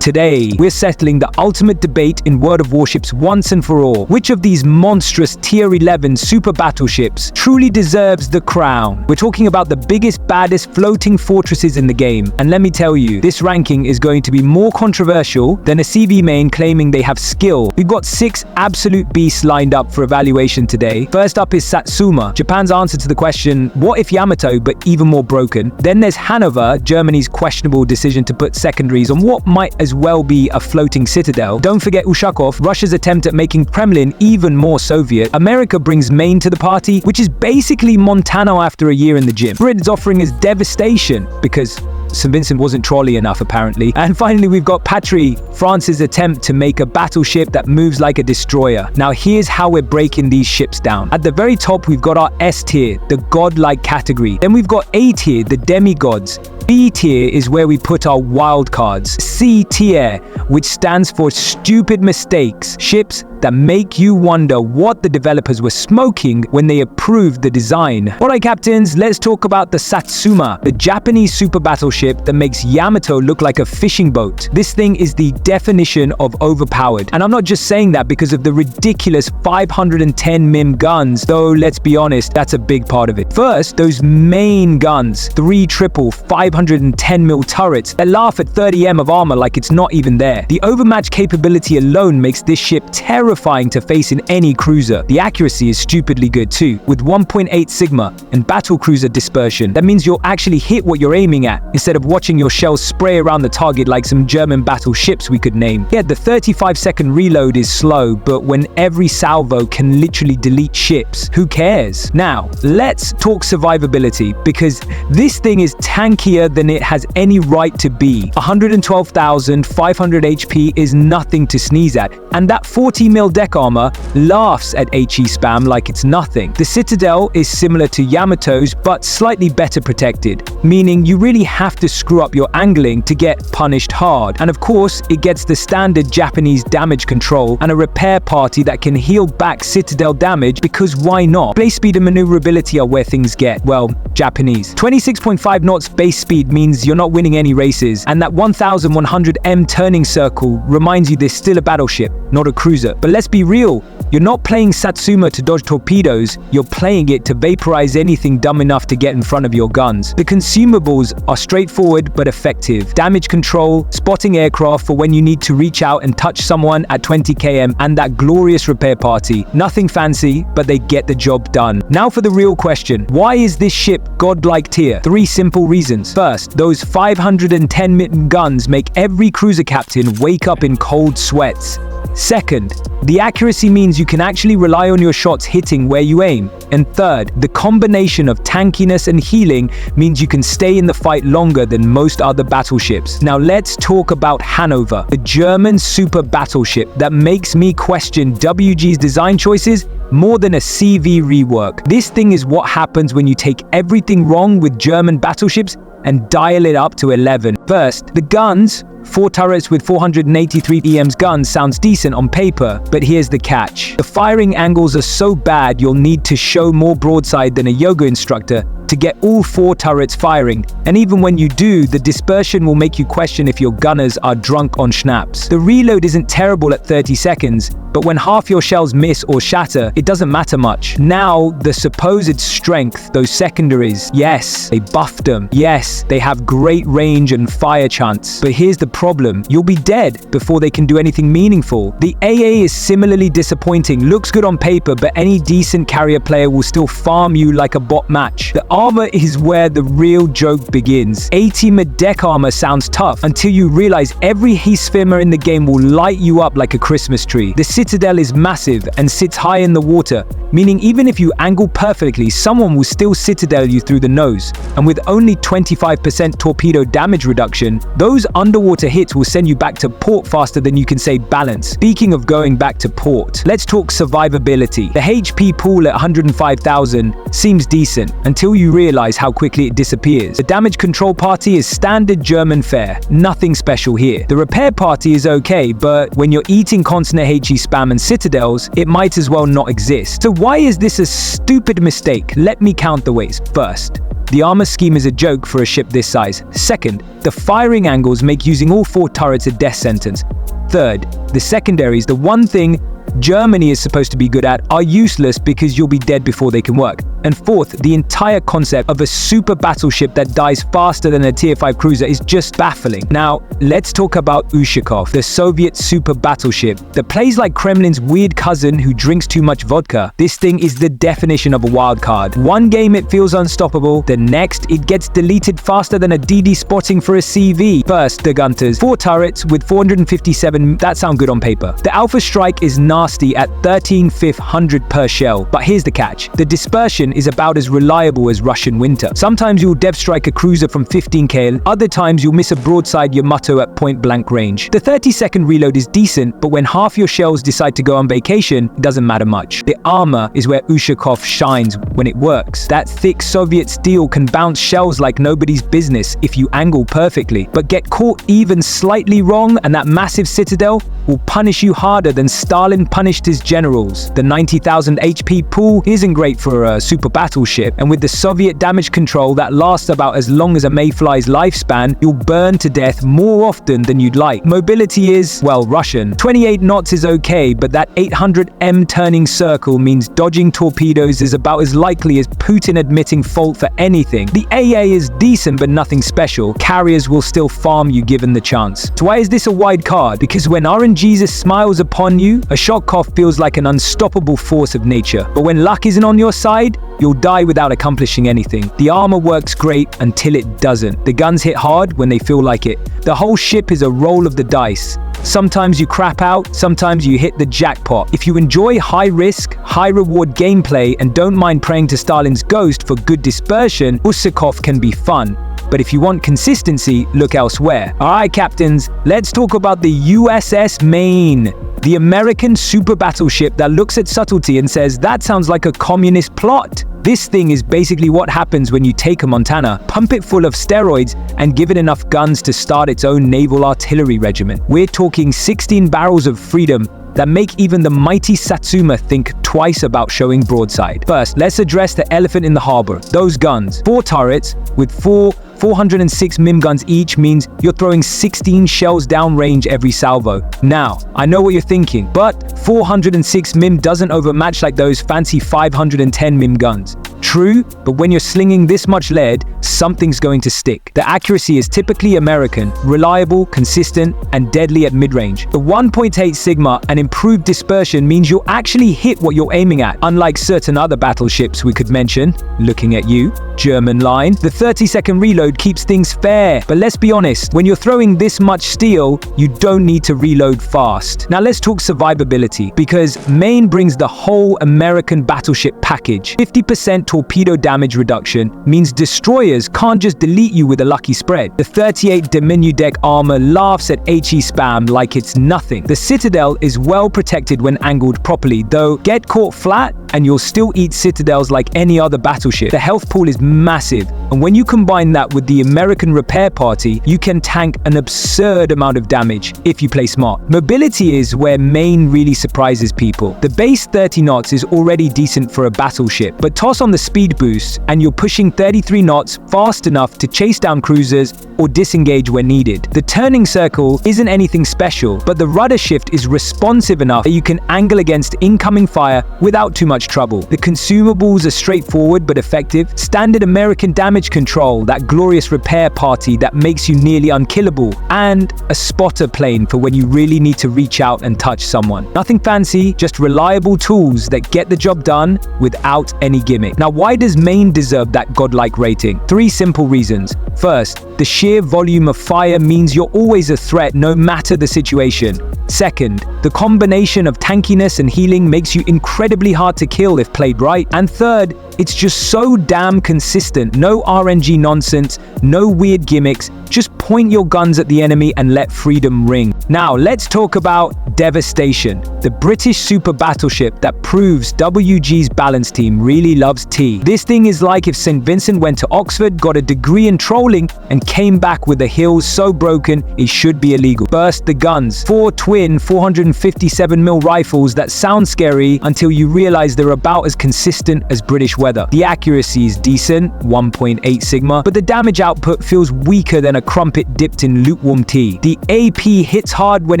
Today, we're settling the ultimate debate in World of Warships once and for all. Which of these monstrous Tier 11 super battleships truly deserves the crown? We're talking about the biggest, baddest floating fortresses in the game. And let me tell you, this ranking is going to be more controversial than a CV Maine claiming they have skill. We've got 6 absolute beasts lined up for evaluation today. First up is Satsuma, Japan's answer to the question, what if Yamato, but even more broken? Then there's Hannover, Germany's questionable decision to put secondaries on what might as well be a floating citadel. Don't forget Ushakov, Russia's attempt at making Kremlin even more Soviet. America brings Maine to the party, which is basically Montana after a year in the gym. Britain's offering us Devastation, because St. Vincent wasn't trolley enough apparently. And finally we've got Patrie, France's attempt to make a battleship that moves like a destroyer. Now here's how we're breaking these ships down. At the very top we've got our S tier, the godlike category. Then we've got A tier, the demigods. B tier is where we put our wild cards. C tier, which stands for stupid mistakes, ships that make you wonder what the developers were smoking when they approved the design. Alright captains, let's talk about the Satsuma, the Japanese super battleship that makes Yamato look like a fishing boat. This thing is the definition of overpowered. And I'm not just saying that because of the ridiculous 510 mm guns, though let's be honest, that's a big part of it. First, those main guns, 3 triple 510 mm turrets that laugh at 30 m of armor like it's not even there. The overmatch capability alone makes this ship terrifying to face in any cruiser. The accuracy is stupidly good too, with 1.8 sigma and battle cruiser dispersion. That means you'll actually hit what you're aiming at, instead of watching your shells spray around the target like some German battleships we could name. Yeah, the 35-second reload is slow, but when every salvo can literally delete ships, who cares? Now, let's talk survivability, because this thing is tankier than it has any right to be. 112,500 HP is nothing to sneeze at, and that 40 mm deck armor laughs at HE spam like it's nothing. The Citadel is similar to Yamato's, but slightly better protected, meaning you really have to screw up your angling to get punished hard. And of course, it gets the standard Japanese damage control and a repair party that can heal back Citadel damage, because why not? Base speed and maneuverability are where things get, well, Japanese. 26.5 knots base speed means you're not winning any races, and that 1100 m turning circle reminds you there's still a battleship, not a cruiser. But let's be real, you're not playing Satsuma to dodge torpedoes, you're playing it to vaporize anything dumb enough to get in front of your guns. The consumables are straightforward but effective. Damage control, spotting aircraft for when you need to reach out and touch someone at 20 km, and that glorious repair party. Nothing fancy, but they get the job done. Now for the real question, why is this ship godlike tier? 3 simple reasons. First, those 510 mm guns make every cruiser captain wake up in cold sweats. Second, the accuracy means you can actually rely on your shots hitting where you aim. And third, the combination of tankiness and healing means you can stay in the fight longer than most other battleships. Now let's talk about Hannover, the German super battleship that makes me question WG's design choices more than a CV rework. This thing is what happens when you take everything wrong with German battleships and dial it up to 11. First, the guns. 4 turrets with 483 EM's guns sounds decent on paper, but here's the catch. The firing angles are so bad you'll need to show more broadside than a yoga instructor to get all 4 turrets firing, and even when you do, the dispersion will make you question if your gunners are drunk on schnapps. The reload isn't terrible at 30 seconds, but when half your shells miss or shatter, it doesn't matter much. Now, the supposed strength, those secondaries, yes, they buffed them. Yes, they have great range and fire chance, but here's the problem. You'll be dead before they can do anything meaningful. The AA is similarly disappointing, looks good on paper, but any decent carrier player will still farm you like a bot match. The armor is where the real joke begins. 80 mid deck armor sounds tough until you realize every Hisfimmer in the game will light you up like a Christmas tree. The Citadel is massive and sits high in the water, meaning even if you angle perfectly, someone will still Citadel you through the nose. And with only 25% torpedo damage reduction, those underwater hits will send you back to port faster than you can say balance. Speaking of going back to port, let's talk survivability. The HP pool at 105,000 seems decent until you you realize how quickly it disappears. The damage control party is standard German fare. Nothing special here. The repair party is okay, but when you're eating constant HE spam and citadels, it might as well not exist. So why is this a stupid mistake? Let me count the ways. First, the armor scheme is a joke for a ship this size. Second, the firing angles make using all 4 turrets a death sentence. Third, the secondaries, the one thing Germany is supposed to be good at, are useless because you'll be dead before they can work. And fourth, the entire concept of a super battleship that dies faster than a tier 5 cruiser is just baffling. Now, let's talk about Ushakov, the Soviet super battleship that plays like Kremlin's weird cousin who drinks too much vodka. This thing is the definition of a wild card. One game it feels unstoppable, the next it gets deleted faster than a DD spotting for a CV. First, the Gunters. 4 turrets with 457, that sound good on paper. The Alpha Strike is nasty at 13,500 per shell, but here's the catch. The dispersion is about as reliable as Russian winter. Sometimes you'll dev strike a cruiser from 15k, other times you'll miss a broadside Yamato at point blank range. The 30-second reload is decent, but when half your shells decide to go on vacation, it doesn't matter much. The armor is where Ushakov shines when it works. That thick Soviet steel can bounce shells like nobody's business if you angle perfectly, but get caught even slightly wrong and that massive citadel will punish you harder than Stalin punished his generals. The 90,000 HP pool isn't great for a super battleship, and with the Soviet damage control that lasts about as long as a mayfly's lifespan, you'll burn to death more often than you'd like. Mobility is, well, Russian. 28 knots is okay, but that 800 m turning circle means dodging torpedoes is about as likely as Putin admitting fault for anything. The AA is decent but nothing special. Carriers will still farm you given the chance. So why is this a wide card? Because when RNGesus smiles upon you, Ushakov feels like an unstoppable force of nature. But when luck isn't on your side, you'll die without accomplishing anything. The armor works great until it doesn't. The guns hit hard when they feel like it. The whole ship is a roll of the dice. Sometimes you crap out, sometimes you hit the jackpot. If you enjoy high risk, high reward gameplay and don't mind praying to Stalin's ghost for good dispersion, Ushakov can be fun. But if you want consistency, look elsewhere. Alright captains, let's talk about the USS Maine. The American super battleship that looks at subtlety and says, that sounds like a communist plot. This thing is basically what happens when you take a Montana, pump it full of steroids, and give it enough guns to start its own naval artillery regiment. We're talking 16 barrels of freedom that make even the mighty Satsuma think twice about showing broadside. First, let's address the elephant in the harbor. Those guns. 4 turrets with 406 MIM guns each means you're throwing 16 shells downrange every salvo. Now, I know what you're thinking, but 406 MIM doesn't overmatch like those fancy 510 MIM guns. True, but when you're slinging this much lead, something's going to stick. The accuracy is typically American, reliable, consistent, and deadly at mid-range. The 1.8 Sigma and improved dispersion means you'll actually hit what you're aiming at, unlike certain other battleships we could mention. Looking at you, German line. The 30-second reload keeps things fair, but let's be honest, when you're throwing this much steel, you don't need to reload fast. Now let's talk survivability, because Maine brings the whole American battleship package. 50% torpedo damage reduction means destroyers can't just delete you with a lucky spread. The 38 Diminu deck armor laughs at HE spam like it's nothing. The Citadel is well protected when angled properly, though get caught flat and you'll still eat Citadels like any other battleship. The health pool is massive, and when you combine that with the American repair party, you can tank an absurd amount of damage if you play smart. Mobility is where Maine really surprises people. The base 30 knots is already decent for a battleship, but toss on the speed boost and you're pushing 33 knots fast enough to chase down cruisers or disengage when needed. The turning circle isn't anything special, but the rudder shift is responsive enough that you can angle against incoming fire without too much trouble. The consumables are straightforward but effective. Standard American damage control, that glorious repair party that makes you nearly unkillable, and a spotter plane for when you really need to reach out and touch someone. Nothing fancy, just reliable tools that get the job done without any gimmick. Now, why does Maine deserve that godlike rating? 3 simple reasons. First, the sheer volume of fire means you're always a threat no matter the situation. Second, the combination of tankiness and healing makes you incredibly hard to kill if played right. And third, it's just so damn consistent. No RNG nonsense, no weird gimmicks, just point your guns at the enemy and let freedom ring. Now, let's talk about Devastation, the British super battleship that proves WG's balance team really loves tea. This thing is like if St. Vincent went to Oxford, got a degree in trolling, and came back with the hills so broken it should be illegal. Burst the guns. 4 twin 457mm rifles that sound scary until you realize they're about as consistent as British weather. The accuracy is decent, 1.8 sigma, but the damage output feels weaker than a crumpet dipped in lukewarm tea. The AP hits hard when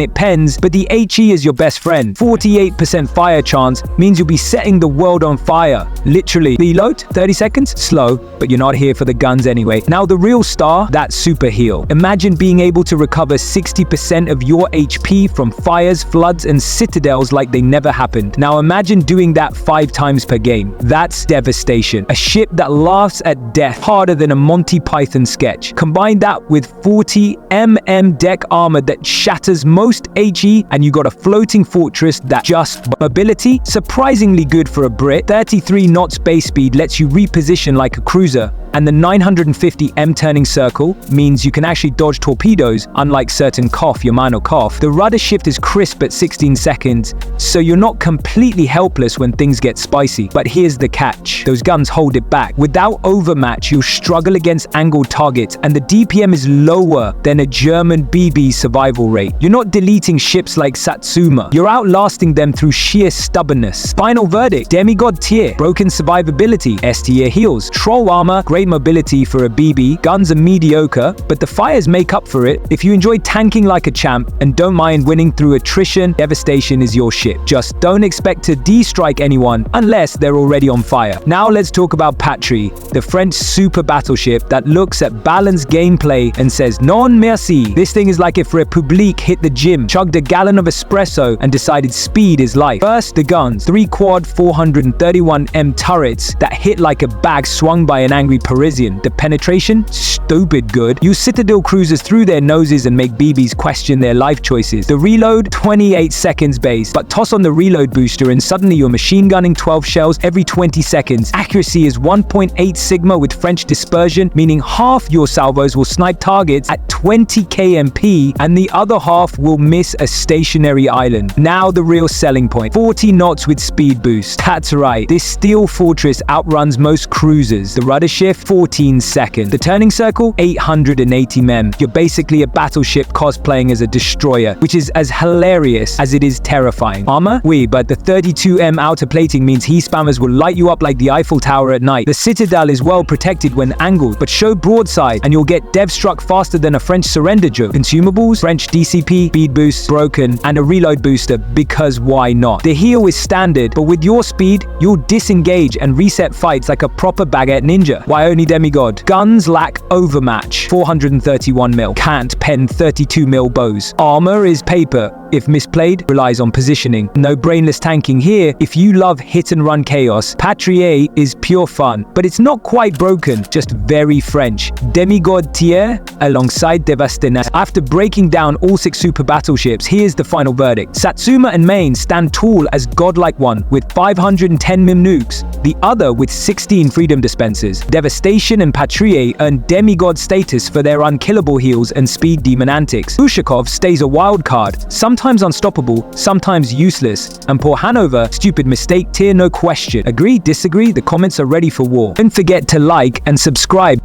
it pens, but the HE is your best friend. 48% fire chance means you'll be setting the world on fire. Literally. Reload, 30 seconds? Slow, but you're not here for the guns anyway. Now the real star, that super heal. Imagine being able to recover 60% of your HP from fires, floods, and citadels like they never happened. Now imagine doing that 5 times per game. That's Devastation. A ship that laughs at death harder than a Monty Python sketch. Combine that with 40mm deck armor that shatters most HE, and you got a floating fortress that just ability, surprisingly good for a Brit. 33 knots base speed lets you reposition like a cruiser, and the 950M turning circle means you can actually dodge torpedoes, unlike certain Yamano. The rudder shift is crisp at 16 seconds, so you're not completely helpless when things get spicy. But here's the catch. Those guns hold it back. Without overmatch, you'll struggle against angled targets, and the DPM is lower than a German BB survival rate. You're not deleting ships like Satsuma. You're outlasting them through sheer stubbornness. Final verdict, demigod tier, broken survivability, S tier heals, troll armor, great mobility for a BB, guns are mediocre, but the fires make up for it. If you enjoy tanking like a champ and don't mind winning through attrition, Devastation is your ship. Just don't expect to de-strike anyone unless they're already on fire. Now let's talk about Patrie, the French super battleship that looks at balanced gameplay and says non merci. This thing is like if Republique hit the gym, chugged a gallon of espresso, and decided speed is life. First, the guns. 3 quad 431M turrets that hit like a bag swung by an angry Parisian. The penetration? Stupid good. Use citadel cruisers through their noses and make BBs question their life choices. The reload? 28 seconds base, but toss on the reload booster and suddenly you're machine gunning 12 shells every 20 seconds. Accuracy is 1.8 sigma with French dispersion, meaning half your salvos will snipe targets at 20 kmp and the other half will miss a stationary island. Now the real selling point. 40 knots with speed boost. That's right, this steel fortress outruns most cruisers. The rudder shift, 14 seconds. The turning circle, 880 mem. You're basically a battleship cosplaying as a destroyer, which is as hilarious as it is terrifying. Armor? Oui, but the 32M outer plating means he spammers will light you up like the Eiffel Tower at night. The citadel is well protected when angled, but show broadside and you'll get dev struck faster than a French surrender joke. Consumables, French DCP, speed boost, broken, and a reload booster, because why not? The heal is standard, but with your speed, you'll disengage and reset fights like a proper baguette ninja. Why only demigod? Guns lack overmatch. 431mm. Can't pen 32mm bows. Armor is paper. If misplayed, relies on positioning. No brainless tanking here. If you love hit and run chaos, Patrie is pure fun, but it's not quite broken, just very French. Demigod tier alongside Devastation. After breaking down all 6 super battleships, here's the final verdict. Satsuma and Maine stand tall as godlike one with 510mm nukes, the other with 16 freedom dispensers. Devastation and Patrie earn demigod status for their unkillable heals and speed demon antics. Ushakov stays a wild card, sometimes unstoppable, sometimes useless. And poor Hannover, stupid mistake tier, no question. Agree, disagree? The comments are ready for war. Don't forget to like and subscribe